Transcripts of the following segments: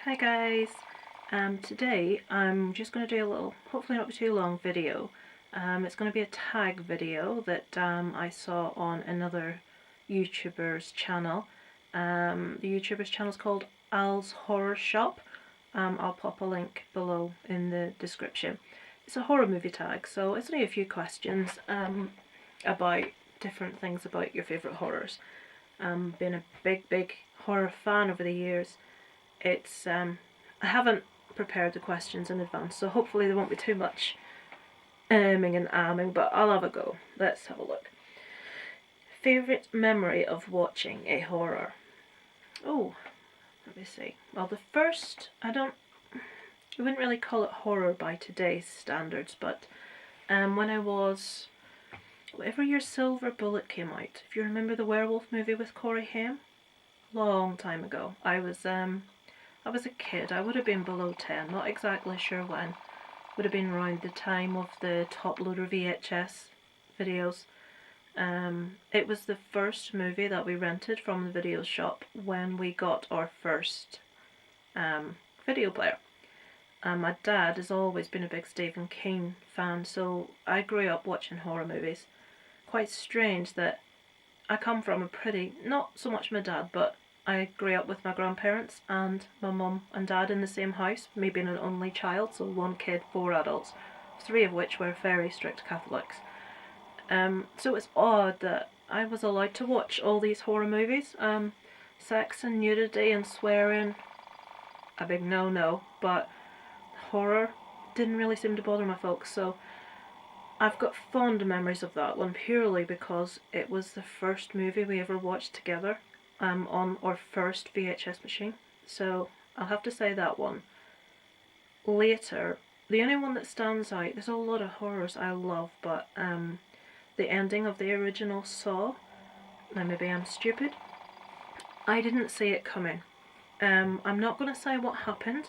Hi guys, today I'm just going to do a little, hopefully not too long video. It's going to be a tag video that I saw on another YouTuber's channel. The YouTuber's channel is called Al's Horror Shop. I'll pop a link below in the description. It's a horror movie tag, so it's only a few questions about different things about your favourite horrors. Been a big horror fan over the years. It's I haven't prepared the questions in advance, so hopefully there won't be too much and ahming, but I'll have a go. Let's have a look. Favourite memory of watching a horror? Oh, let me see. Well, the first, I wouldn't really call it horror by today's standards, but when I was, whatever year Silver Bullet came out, if you remember the werewolf movie with Corey Haim, long time ago. I was a kid. I would have been below 10, not exactly sure when. Would have been around the time of the top loader VHS videos. It was the first movie that we rented from the video shop when we got our first video player. My dad has always been a big Stephen King fan, so I grew up watching horror movies. Quite strange that I come from a pretty, not so much my dad, but I grew up with my grandparents and my mum and dad in the same house, me being an only child, so 1 kid, 4 adults, 3 of which were very strict Catholics. So it's odd that I was allowed to watch all these horror movies. Sex and nudity and swearing, a big no-no, but horror didn't really seem to bother my folks, so I've got fond memories of that one purely because it was the first movie we ever watched together. On our first VHS machine, so I'll have to say that one. Later, the only one that stands out, there's a lot of horrors I love, but the ending of the original Saw, now maybe I'm stupid, I didn't see it coming. I'm not going to say what happened,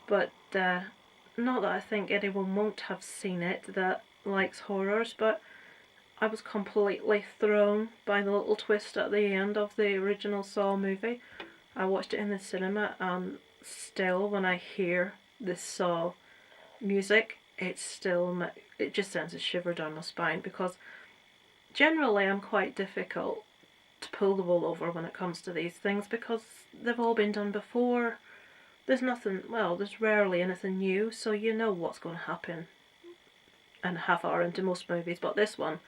but not that I think anyone won't have seen it that likes horrors, but I was completely thrown by the little twist at the end of the original Saw movie. I watched it in the cinema, and still when I hear the Saw music, it just sends a shiver down my spine, because generally I'm quite difficult to pull the wool over when it comes to these things, because they've all been done before. There's rarely anything new, so you know what's going to happen in a half hour into most movies, but this one,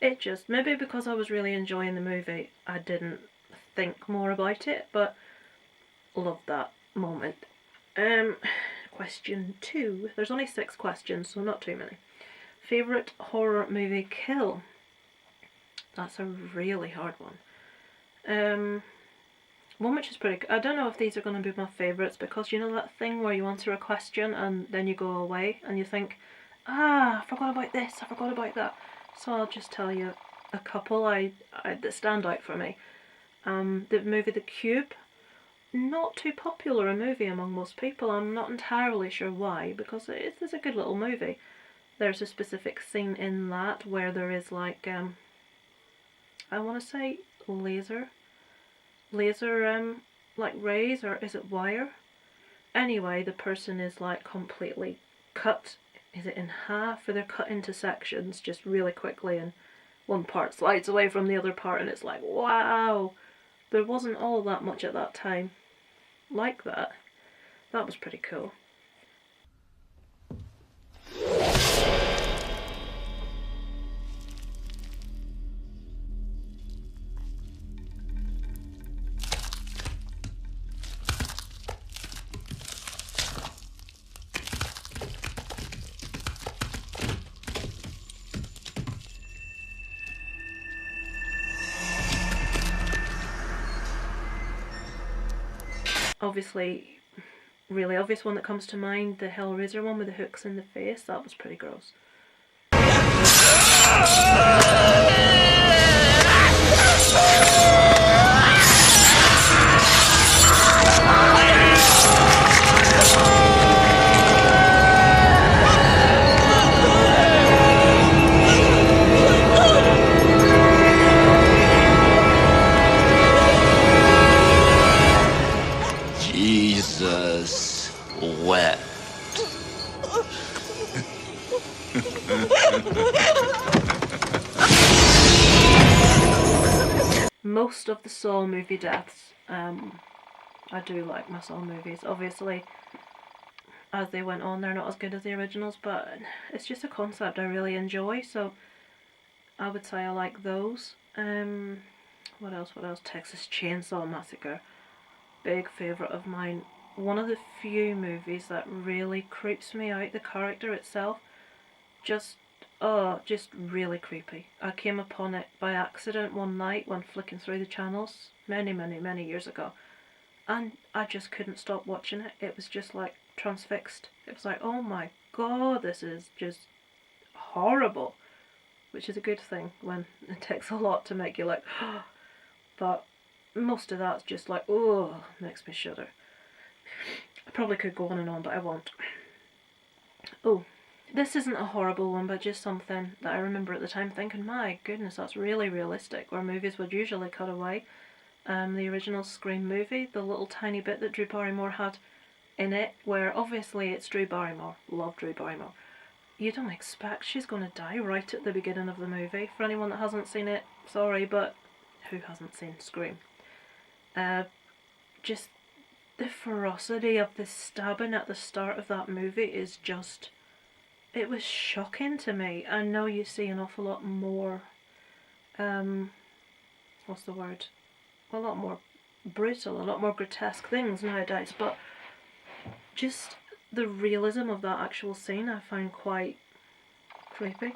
it just, maybe because I was really enjoying the movie, I didn't think more about it, but loved that moment. Question 2. There's only 6 questions, so not too many. Favourite horror movie kill? That's a really hard one. One which is pretty, I don't know if these are going to be my favourites, because you know that thing where you answer a question and then you go away and you think, I forgot about this, I forgot about that. So I'll just tell you a couple that stand out for me. The movie The Cube, not too popular a movie among most people. I'm not entirely sure why, because it's a good little movie. There's a specific scene in that where there is like, I want to say laser like rays, or is it wire? Anyway, the person is like completely cut. Is it in half, or they're cut into sections just really quickly, and one part slides away from the other part, and it's like, wow, there wasn't all that much at that time like that. That was pretty cool. Obviously, really obvious one that comes to mind, the Hellraiser one with the hooks in the face, that was pretty gross. most of the Saw movie deaths. I do like my Saw movies. Obviously, as they went on, they're not as good as the originals, but it's just a concept I really enjoy, so I would say I like those. What else? Texas Chainsaw Massacre. Big favourite of mine. One of the few movies that really creeps me out. The character itself, just really creepy. I came upon it by accident one night when flicking through the channels many years ago, and I just couldn't stop watching it. It was just like transfixed. It was like, oh my god, this is just horrible, which is a good thing when it takes a lot to make you like, but most of that's just like, oh, makes me shudder. I probably could go on and on, but I won't. Oh, this isn't a horrible one, but just something that I remember at the time thinking, my goodness, that's really realistic, where movies would usually cut away. The original Scream movie, the little tiny bit that Drew Barrymore had in it, where obviously it's Drew Barrymore, love Drew Barrymore. You don't expect she's going to die right at the beginning of the movie. For anyone that hasn't seen it, sorry, but who hasn't seen Scream? Just the ferocity of the stabbing at the start of that movie is just, it was shocking to me. I know you see an awful lot more, what's the word? A lot more brutal, a lot more grotesque things nowadays, but just the realism of that actual scene I find quite creepy.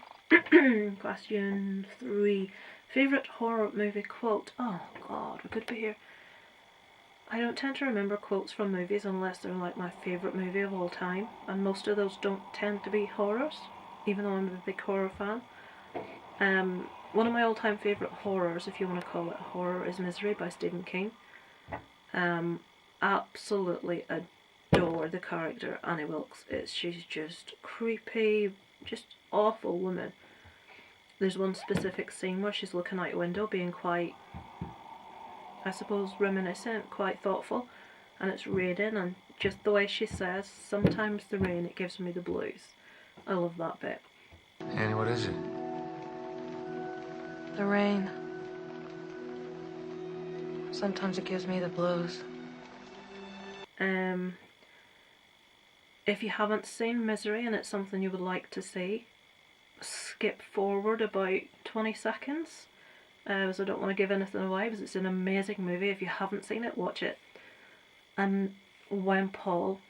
Question 3. Favourite horror movie quote? Oh god, we could be here. I don't tend to remember quotes from movies unless they're like my favourite movie of all time, and most of those don't tend to be horrors, even though I'm a big horror fan. One of my all-time favourite horrors, if you want to call it a horror, is Misery by Stephen King. Absolutely adore the character Annie Wilkes. She's just creepy, just awful woman. There's one specific scene where she's looking out a window being quite, I suppose, reminiscent, quite thoughtful, and it's raining, and just the way she says, sometimes the rain, it gives me the blues. I love that bit. Annie, what is it? The rain. Sometimes it gives me the blues. If you haven't seen Misery and it's something you would like to see, skip forward about 20 seconds. So I don't want to give anything away, because it's an amazing movie. If you haven't seen it, watch it. And when Paul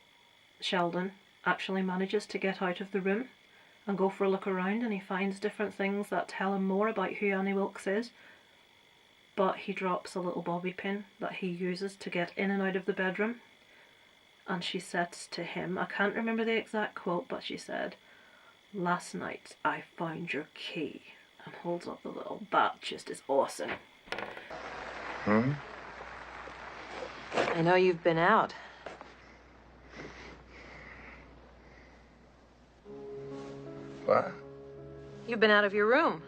Sheldon actually manages to get out of the room and go for a look around, and he finds different things that tell him more about who Annie Wilkes is, but he drops a little bobby pin that he uses to get in and out of the bedroom, and she says to him, I can't remember the exact quote, but she said, "Last night I found your key," and holds up the little bat. Just is awesome. I know you've been out. What? You've been out of your room.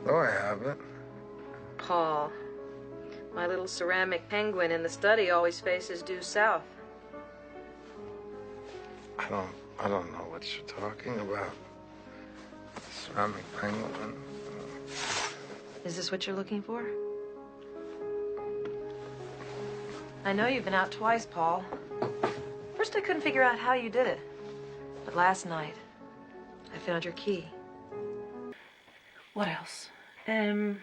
No, I haven't. Paul, my little ceramic penguin in the study always faces due south. I don't know what you're talking about. Ceramic penguin. Is this what you're looking for? I know you've been out twice, Paul. First I couldn't figure out how you did it. But last night, I found your key. What else? A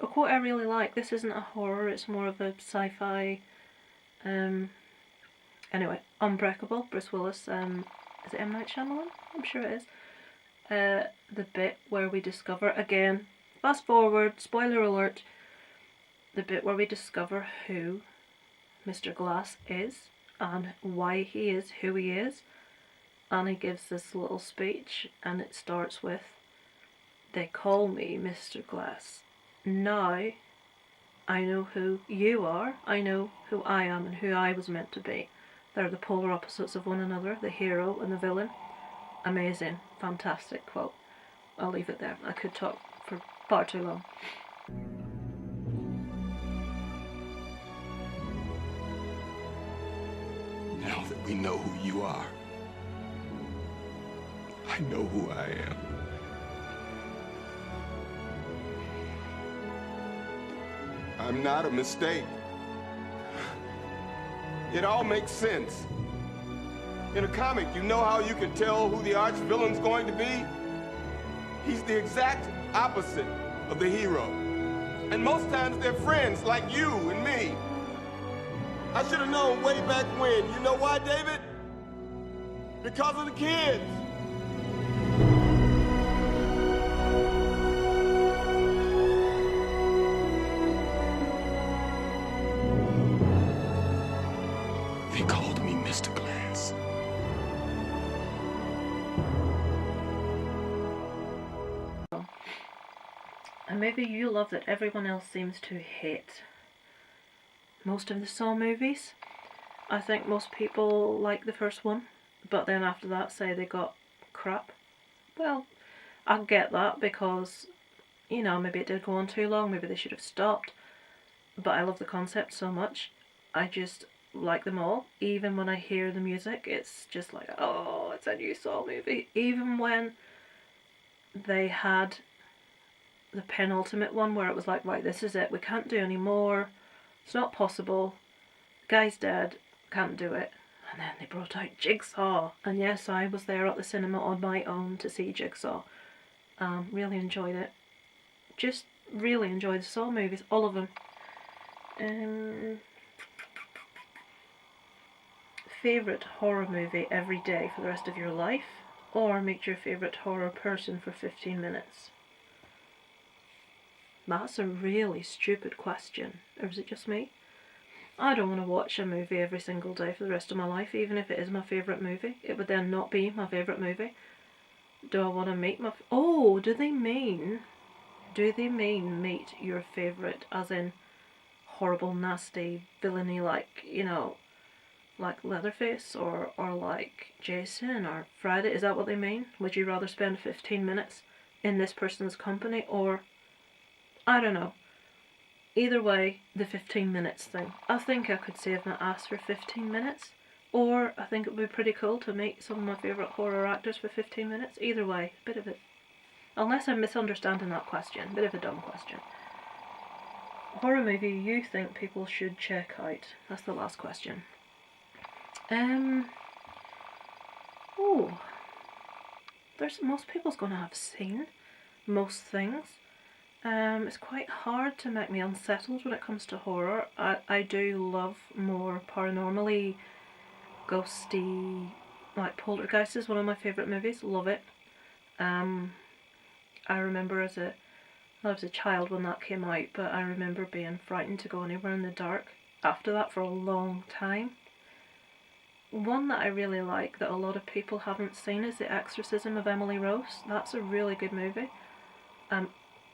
quote I really like. This isn't a horror, it's more of a sci-fi. Anyway, Unbreakable, Bruce Willis. Is it M. Night Shyamalan? I'm sure it is. The bit where we discover, again, fast forward, spoiler alert, the bit where we discover who Mr. Glass is and why he is who he is. And he gives this little speech, and it starts with, "They call me Mr. Glass. Now I know who you are, I know who I am and who I was meant to be." They're the polar opposites of one another, the hero and the villain. Amazing, fantastic quote. I'll leave it there. I could talk for far too long. Now that we know who you are, I know who I am. I'm not a mistake. It all makes sense. In a comic, you know how you can tell who the arch villain's going to be? He's the exact opposite of the hero. And most times they're friends like you and me. I should have known way back when. You know why, David? Because of the kids. They called me Mr. Glass. A movie you love that everyone else seems to hate. Most of the Saw movies. I think most people like the first one, but then after that say they got crap. Well, I get that because, you know, maybe it did go on too long, maybe they should have stopped. But I love the concept so much. I just like them all. Even when I hear the music, it's just like, oh, it's a new Saw movie. Even when they had the penultimate one where it was like, right, this is it, we can't do any more, it's not possible, guy's dead, can't do it. And then they brought out Jigsaw, and yes, I was there at the cinema on my own to see Jigsaw. Really enjoyed it. Just really enjoyed the Saw movies, all of them. Favourite horror movie every day for the rest of your life, or meet your favourite horror person for 15 minutes? That's a really stupid question, or is it just me? I don't want to watch a movie every single day for the rest of my life, even if it is my favourite movie. It would then not be my favourite movie. Do I want to meet my... Oh, do they mean meet your favourite, as in horrible, nasty, villainy, like, you know, like Leatherface, or like Jason, or Friday? Is that what they mean? Would you rather spend 15 minutes in this person's company, or... I don't know. Either way, the 15 minutes thing. I think I could save my ass for 15 minutes. Or I think it would be pretty cool to meet some of my favourite horror actors for 15 minutes. Either way, bit of it. Unless I'm misunderstanding that question. Bit of a dumb question. Horror movie you think people should check out? That's the last question. Oh. Most people's gonna have seen most things. It's quite hard to make me unsettled when it comes to horror. I do love more paranormally ghosty, like Poltergeist is one of my favourite movies, love it. I remember I was a child when that came out, but I remember being frightened to go anywhere in the dark after that for a long time. One that I really like that a lot of people haven't seen is The Exorcism of Emily Rose. That's a really good movie.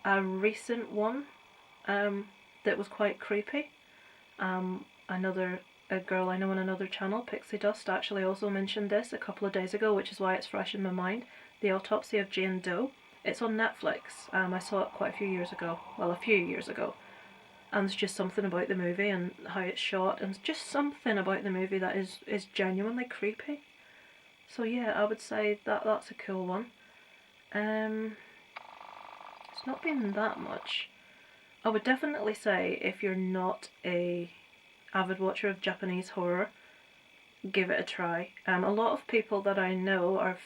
A recent one that was quite creepy. A girl I know on another channel, Pixie Dust, actually also mentioned this a couple of days ago, which is why it's fresh in my mind. The Autopsy of Jane Doe. It's on Netflix. I saw it quite a few years ago. Well, a few years ago. And there's just something about the movie and how it's shot, and just something about the movie that is genuinely creepy. So yeah, I would say that's a cool one. It's not been that much. I would definitely say if you're not a avid watcher of Japanese horror, give it a try. A lot of people that I know are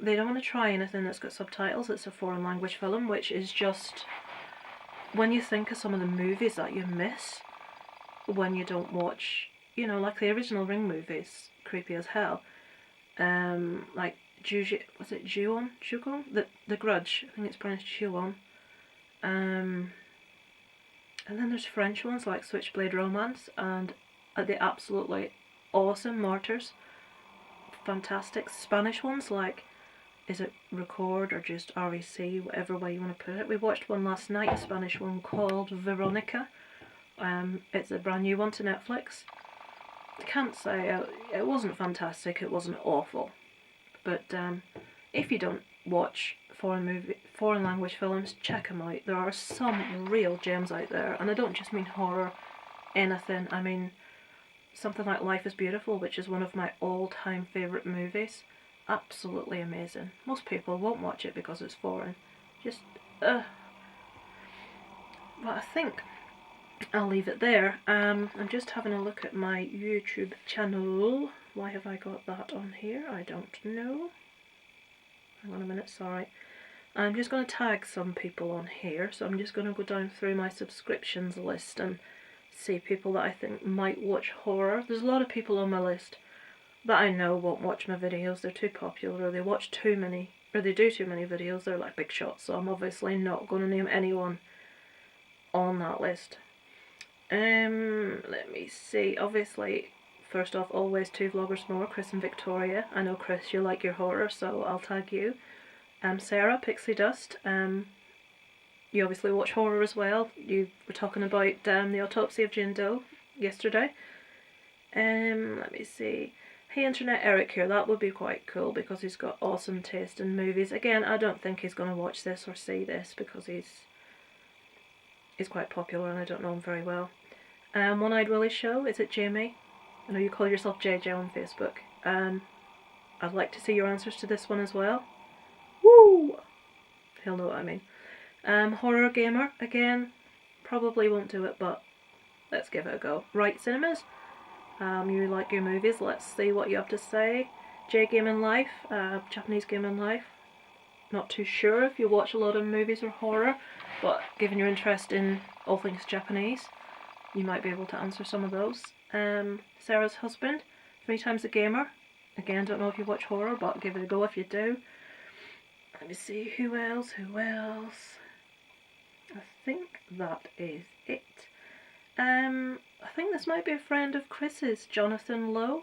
they don't want to try anything that's got subtitles. It's a foreign language film, which is just, when you think of some of the movies that you miss when you don't watch, you know, like the original Ring movies, creepy as hell. Like was it Ju-on? The Grudge, I think it's pronounced Ju-on. And then there's French ones like Switchblade Romance and the absolutely awesome Martyrs. Fantastic. Spanish ones like, is it Record or just REC, whatever way you want to put it. We watched one last night, a Spanish one called Veronica. It's a brand new one to Netflix. I can't say it wasn't fantastic, it wasn't awful. But if you don't watch foreign language films, check them out. There are some real gems out there, and I don't just mean horror, anything. I mean something like Life is Beautiful, which is one of my all-time favourite movies. Absolutely amazing. Most people won't watch it because it's foreign. Just, But I think I'll leave it there. I'm just having a look at my YouTube channel. Why have I got that on here? I don't know. Hang on a minute, sorry. I'm just going to tag some people on here, so I'm just going to go down through my subscriptions list and see people that I think might watch horror. There's a lot of people on my list that I know won't watch my videos. They're too popular, or they watch too many, or they do too many videos. They're like big shots, so I'm obviously not going to name anyone on that list. Let me see. Obviously, first off, always two vloggers more, Chris and Victoria. I know, Chris, you like your horror, so I'll tag you. Sarah, Pixie Dust. You obviously watch horror as well. You were talking about the autopsy of Jane Doe yesterday. Let me see. Hey Internet Eric here, that would be quite cool because he's got awesome taste in movies. Again, I don't think he's going to watch this or see this because he's quite popular and I don't know him very well. One Eyed Willie Show, is it Jamie? I know you call yourself JJ on Facebook. I'd like to see your answers to this one as well. Woo! He'll know what I mean. Horror Gamer, again, probably won't do it, but let's give it a go. Right Cinemas, you like your movies, let's see what you have to say. J Gaming Life, Japanese Gaming Life, not too sure if you watch a lot of movies or horror, but given your interest in all things Japanese, you might be able to answer some of those. Sarah's Husband, 3 Times a Gamer, again, don't know if you watch horror, but give it a go if you do. Let me see, who else? I think that is it. I think this might be a friend of Chris's, Jonathan Lowe.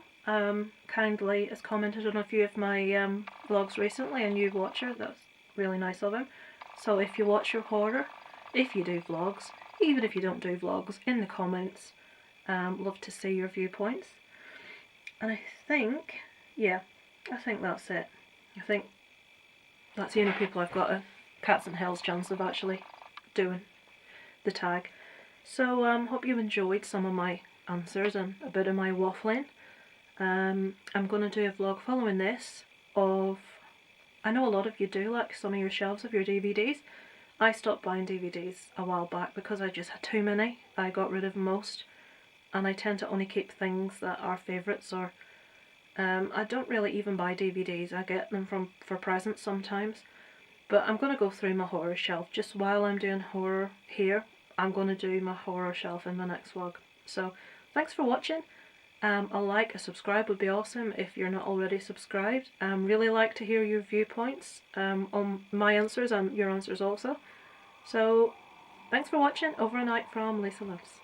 Kindly has commented on a few of my vlogs recently, a new watcher. That's really nice of him. So if you watch your horror, if you do vlogs, even if you don't do vlogs, in the comments, love to see your viewpoints. And I think, yeah, I think that's it. I think that's the only people I've got a cat's and hell's chance of actually doing the tag. So hope you enjoyed some of my answers and a bit of my waffling. I'm going to do a vlog following this of, I know a lot of you do like some of your shelves of your DVDs. I stopped buying DVDs a while back because I just had too many. I got rid of most and I tend to only keep things that are favourites, or I don't really even buy DVDs. I get them for presents sometimes. But I'm going to go through my horror shelf. Just while I'm doing horror here, I'm going to do my horror shelf in my next vlog. So thanks for watching. A like, a subscribe would be awesome if you're not already subscribed. Really like to hear your viewpoints on my answers and your answers also. So thanks for watching. Over and out from Lisa Loves.